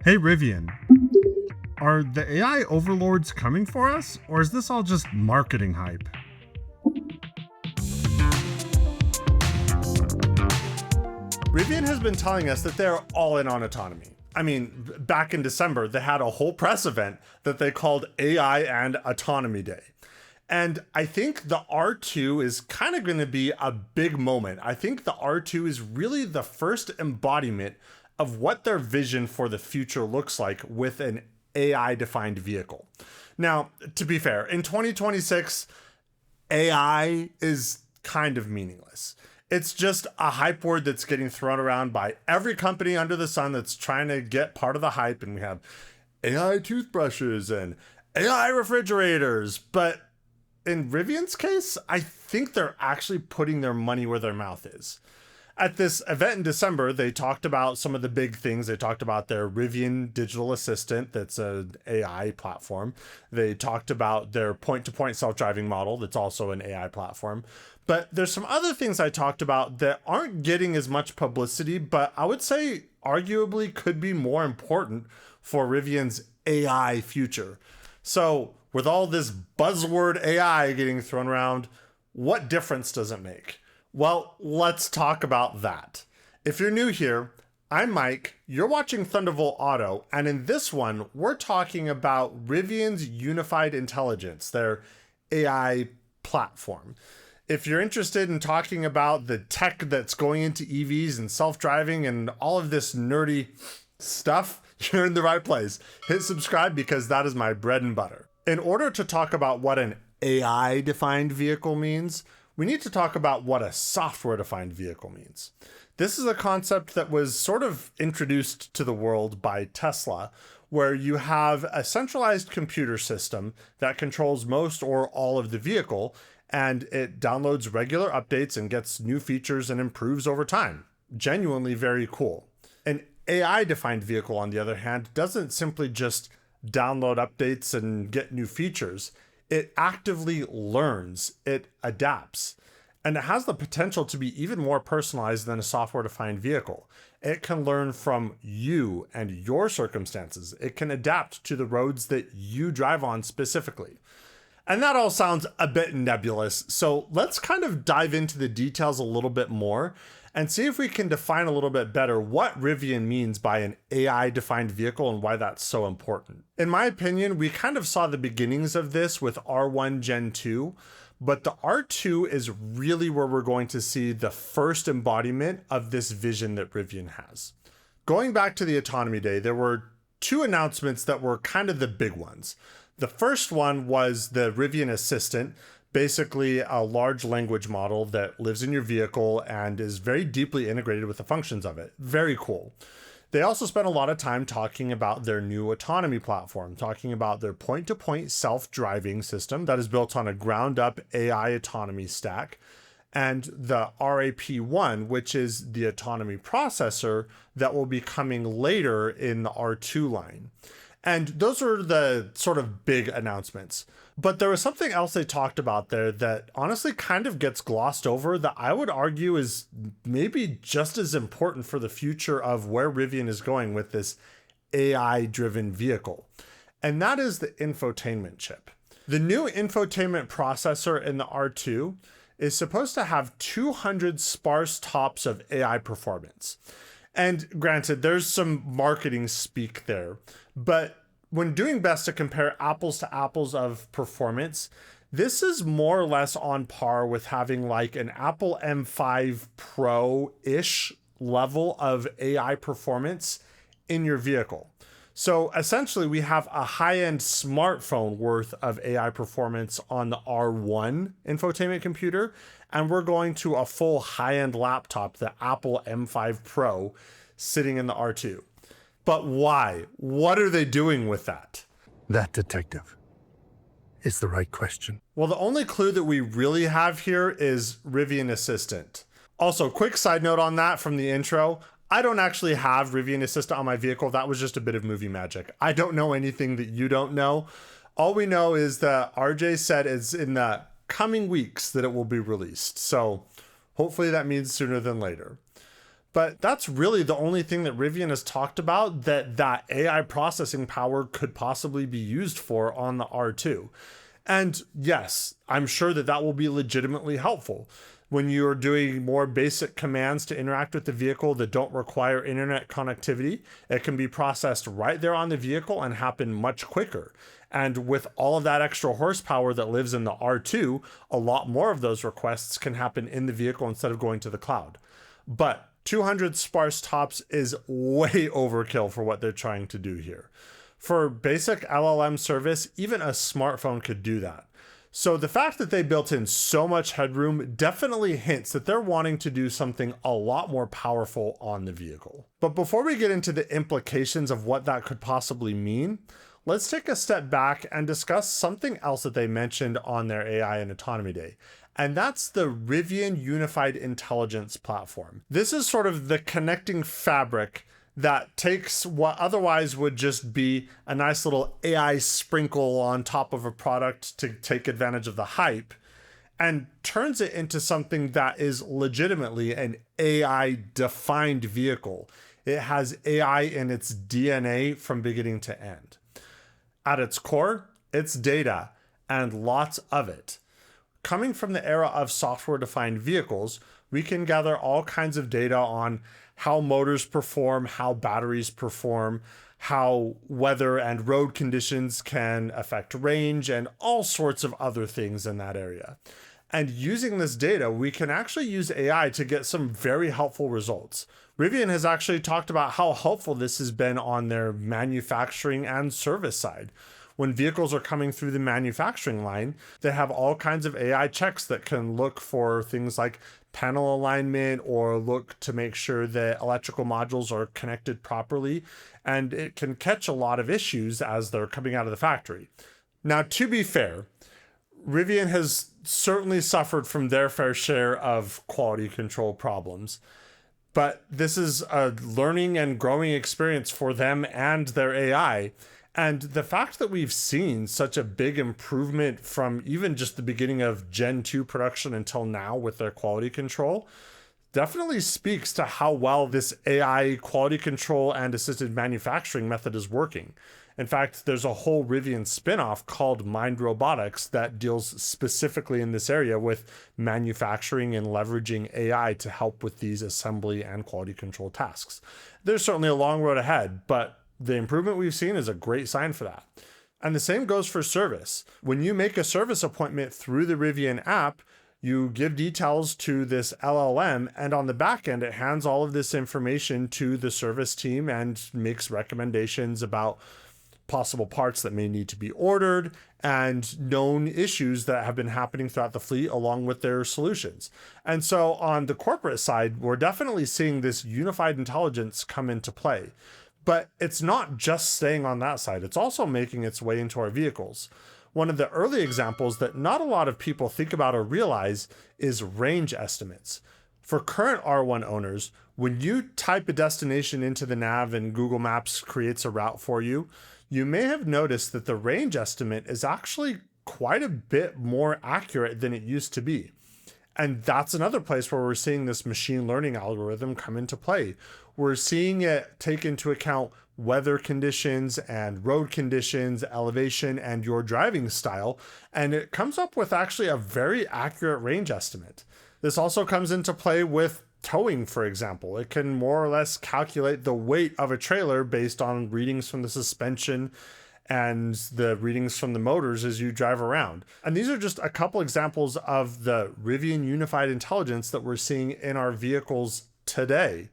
Hey Rivian, are the AI overlords coming for us, or is this all just marketing hype? Rivian has been telling us that they're all in on autonomy. I mean, back in December, they had a whole press event that they called AI and Autonomy Day. And I think the R2 is kind of going to be a big moment. I think the R2 is really the first embodiment of what their vision for the future looks like with an AI defined vehicle. Now, to be fair, in 2026, AI is kind of meaningless. It's just a hype word that's getting thrown around by every company under the sun that's trying to get part of the hype. And we have AI toothbrushes and AI refrigerators. But in Rivian's case, I think they're actually putting their money where their mouth is. At this event in December, they talked about some of the big things. They talked about their Rivian digital assistant that's an AI platform. They talked about their point-to-point self-driving model that's also an AI platform. But there's some other things I talked about that aren't getting as much publicity, but I would say arguably could be more important for Rivian's AI future. So with all this buzzword AI getting thrown around, what difference does it make? Well, let's talk about that. If you're new here, I'm Mike, you're watching Thunderbolt Auto, and in this one, we're talking about Rivian's Unified Intelligence, their AI platform. If you're interested in talking about the tech that's going into EVs and self-driving and all of this nerdy stuff, you're in the right place. Hit subscribe because that is my bread and butter. In order to talk about what an AI-defined vehicle means, we need to talk about what a software-defined vehicle means. This is a concept that was sort of introduced to the world by Tesla, where you have a centralized computer system that controls most or all of the vehicle, and it downloads regular updates and gets new features and improves over time. Genuinely very cool. An AI-defined vehicle, on the other hand, doesn't simply just download updates and get new features. It actively learns, it adapts, and it has the potential to be even more personalized than a software-defined vehicle. It can learn from you and your circumstances. It can adapt to the roads that you drive on specifically. And that all sounds a bit nebulous, so let's kind of dive into the details a little bit more and see if we can define a little bit better what Rivian means by an AI-defined vehicle and why that's so important. In my opinion, we kind of saw the beginnings of this with R1 Gen 2, but the R2 is really where we're going to see the first embodiment of this vision that Rivian has. Going back to the Autonomy Day, there were two announcements that were kind of the big ones. The first one was the Rivian Assistant, basically a large language model that lives in your vehicle and is very deeply integrated with the functions of it. Very cool. They also spent a lot of time talking about their new autonomy platform, talking about their point-to-point self-driving system that is built on a ground-up AI autonomy stack, and the RAP1, which is the autonomy processor that will be coming later in the R2 line. And those are the sort of big announcements. But there was something else they talked about there that honestly kind of gets glossed over that I would argue is maybe just as important for the future of where Rivian is going with this AI-driven vehicle. And that is the infotainment chip. The new infotainment processor in the R2 is supposed to have 200 sparse TOPS of AI performance. And granted, there's some marketing speak there, but when doing best to compare apples to apples of performance, this is more or less on par with having like an Apple M5 Pro-ish level of AI performance in your vehicle. So essentially, we have a high-end smartphone worth of AI performance on the R1 infotainment computer, and we're going to a full high-end laptop, the Apple M5 Pro, sitting in the R2. But why? What are they doing with that? That, detective, is the right question. Well, the only clue that we really have here is Rivian Assistant. Also, quick side note on that from the intro. I don't actually have Rivian Assistant on my vehicle. That was just a bit of movie magic. I don't know anything that you don't know. All we know is that RJ said it's in the coming weeks that it will be released. So hopefully that means sooner than later. But that's really the only thing that Rivian has talked about that AI processing power could possibly be used for on the R2. And yes, I'm sure that will be legitimately helpful. When you're doing more basic commands to interact with the vehicle that don't require internet connectivity, it can be processed right there on the vehicle and happen much quicker. And with all of that extra horsepower that lives in the R2, a lot more of those requests can happen in the vehicle instead of going to the cloud. But 200 sparse tops is way overkill for what they're trying to do here. For basic LLM service, even a smartphone could do that. So the fact that they built in so much headroom definitely hints that they're wanting to do something a lot more powerful on the vehicle. But before we get into the implications of what that could possibly mean, let's take a step back and discuss something else that they mentioned on their AI and Autonomy Day. And that's the Rivian Unified Intelligence Platform. This is sort of the connecting fabric that takes what otherwise would just be a nice little AI sprinkle on top of a product to take advantage of the hype and turns it into something that is legitimately an AI-defined vehicle. It has AI in its DNA from beginning to end. At its core, it's data, and lots of it. Coming from the era of software-defined vehicles, we can gather all kinds of data on how motors perform, how batteries perform, how weather and road conditions can affect range, and all sorts of other things in that area. And using this data, we can actually use AI to get some very helpful results. Rivian has actually talked about how helpful this has been on their manufacturing and service side. When vehicles are coming through the manufacturing line, they have all kinds of AI checks that can look for things like panel alignment or look to make sure that electrical modules are connected properly. And it can catch a lot of issues as they're coming out of the factory. Now, to be fair, Rivian has certainly suffered from their fair share of quality control problems. But this is a learning and growing experience for them and their AI. And the fact that we've seen such a big improvement from even just the beginning of Gen 2 production until now with their quality control definitely speaks to how well this AI quality control and assisted manufacturing method is working. In fact, there's a whole Rivian spinoff called Mind Robotics that deals specifically in this area with manufacturing and leveraging AI to help with these assembly and quality control tasks. There's certainly a long road ahead, but the improvement we've seen is a great sign for that. And the same goes for service. When you make a service appointment through the Rivian app, you give details to this LLM, and on the back end, it hands all of this information to the service team and makes recommendations about possible parts that may need to be ordered and known issues that have been happening throughout the fleet along with their solutions. And so on the corporate side, we're definitely seeing this unified intelligence come into play. But it's not just staying on that side, it's also making its way into our vehicles. One of the early examples that not a lot of people think about or realize is range estimates. For current R1 owners, when you type a destination into the nav and Google Maps creates a route for you, you may have noticed that the range estimate is actually quite a bit more accurate than it used to be. And that's another place where we're seeing this machine learning algorithm come into play. We're seeing it take into account weather conditions and road conditions, elevation, and your driving style. And it comes up with actually a very accurate range estimate. This also comes into play with towing, for example. It can more or less calculate the weight of a trailer based on readings from the suspension and the readings from the motors as you drive around. And these are just a couple examples of the Rivian Unified Intelligence that we're seeing in our vehicles today.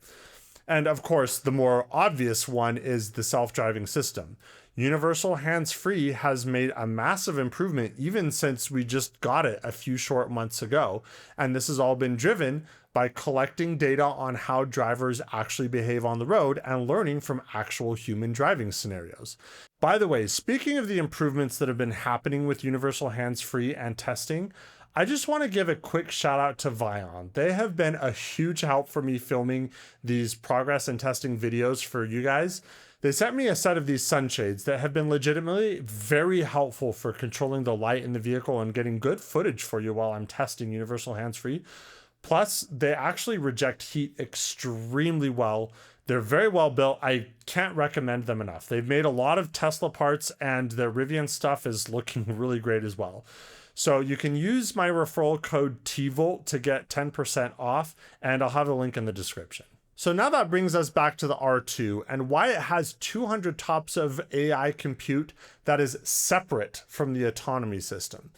And of course, the more obvious one is the self-driving system. Universal Hands-Free has made a massive improvement even since we just got it a few short months ago. And this has all been driven by collecting data on how drivers actually behave on the road and learning from actual human driving scenarios. By the way, speaking of the improvements that have been happening with Universal Hands-Free and testing, I just want to give a quick shout out to Vion. They have been a huge help for me filming these progress and testing videos for you guys. They sent me a set of these sunshades that have been legitimately very helpful for controlling the light in the vehicle and getting good footage for you while I'm testing Universal Hands-Free. Plus, they actually reject heat extremely well. They're very well built. I can't recommend them enough. They've made a lot of Tesla parts, and their Rivian stuff is looking really great as well. So you can use my referral code TVOLT to get 10% off, and I'll have a link in the description. So now that brings us back to the R2 and why it has 200 TOPS of AI compute that is separate from the autonomy system.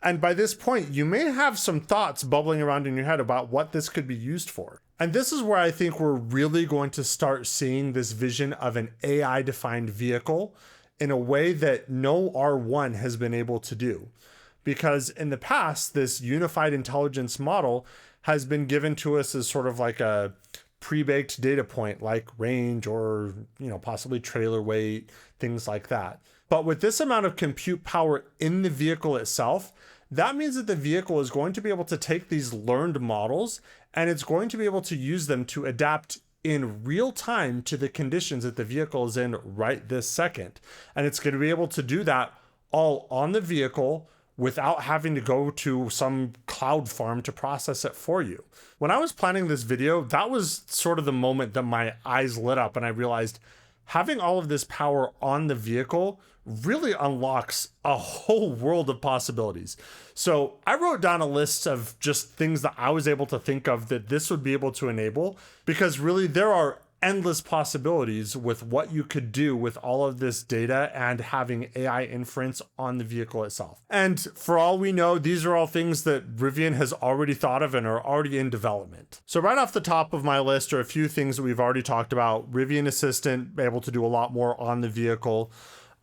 And by this point, you may have some thoughts bubbling around in your head about what this could be used for. And this is where I think we're really going to start seeing this vision of an AI-defined vehicle in a way that no R1 has been able to do. Because in the past, this unified intelligence model has been given to us as sort of like a pre-baked data point like range or, possibly trailer weight, things like that. But with this amount of compute power in the vehicle itself, that means that the vehicle is going to be able to take these learned models and it's going to be able to use them to adapt in real time to the conditions that the vehicle is in right this second. And it's going to be able to do that all on the vehicle without having to go to some cloud farm to process it for you. When I was planning this video, that was sort of the moment that my eyes lit up and I realized having all of this power on the vehicle really unlocks a whole world of possibilities. So I wrote down a list of just things that I was able to think of that this would be able to enable, because really there are endless possibilities with what you could do with all of this data and having AI inference on the vehicle itself. And for all we know, these are all things that Rivian has already thought of and are already in development. So right off the top of my list are a few things that we've already talked about. Rivian Assistant, able to do a lot more on the vehicle.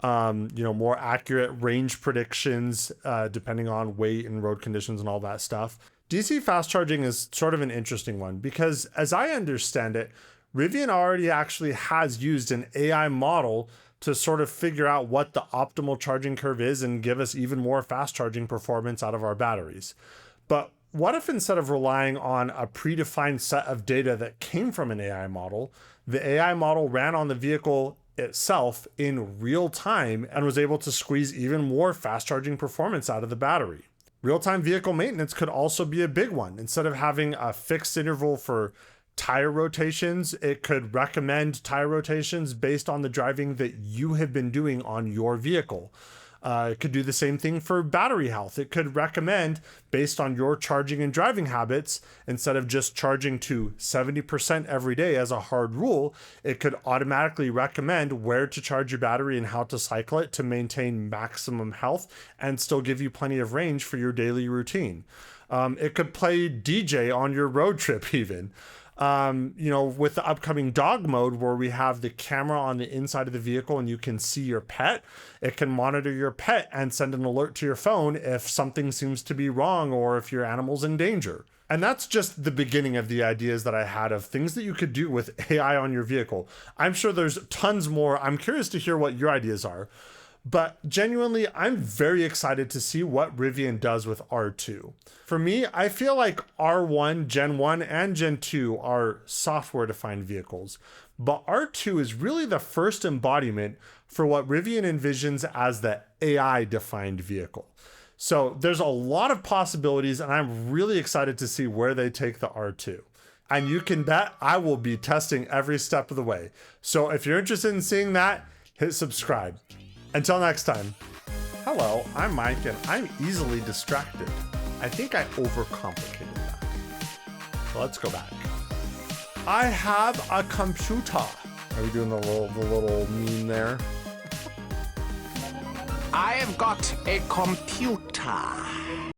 More accurate range predictions, depending on weight and road conditions and all that stuff. DC fast charging is sort of an interesting one because as I understand it, Rivian already actually has used an AI model to sort of figure out what the optimal charging curve is and give us even more fast charging performance out of our batteries. But what if instead of relying on a predefined set of data that came from an AI model, the AI model ran on the vehicle itself in real time and was able to squeeze even more fast charging performance out of the battery? Real-time vehicle maintenance could also be a big one. Instead of having a fixed interval for tire rotations, it could recommend tire rotations based on the driving that you have been doing on your vehicle. It could do the same thing for battery health. It could recommend based on your charging and driving habits, instead of just charging to 70% every day as a hard rule, it could automatically recommend where to charge your battery and how to cycle it to maintain maximum health and still give you plenty of range for your daily routine. It could play DJ on your road trip even. With the upcoming dog mode where we have the camera on the inside of the vehicle and you can see your pet, it can monitor your pet and send an alert to your phone if something seems to be wrong or if your animal's in danger. And that's just the beginning of the ideas that I had of things that you could do with AI on your vehicle. I'm sure there's tons more. I'm curious to hear what your ideas are. But genuinely, I'm very excited to see what Rivian does with R2. For me, I feel like R1, Gen 1, and Gen 2 are software-defined vehicles, but R2 is really the first embodiment for what Rivian envisions as the AI-defined vehicle. So there's a lot of possibilities, and I'm really excited to see where they take the R2. And you can bet I will be testing every step of the way. So if you're interested in seeing that, hit subscribe. Until next time. Hello, I'm Mike and I'm easily distracted. I think I overcomplicated that. So let's go back. I have a computer. Are we doing the little meme there? I have got a computer.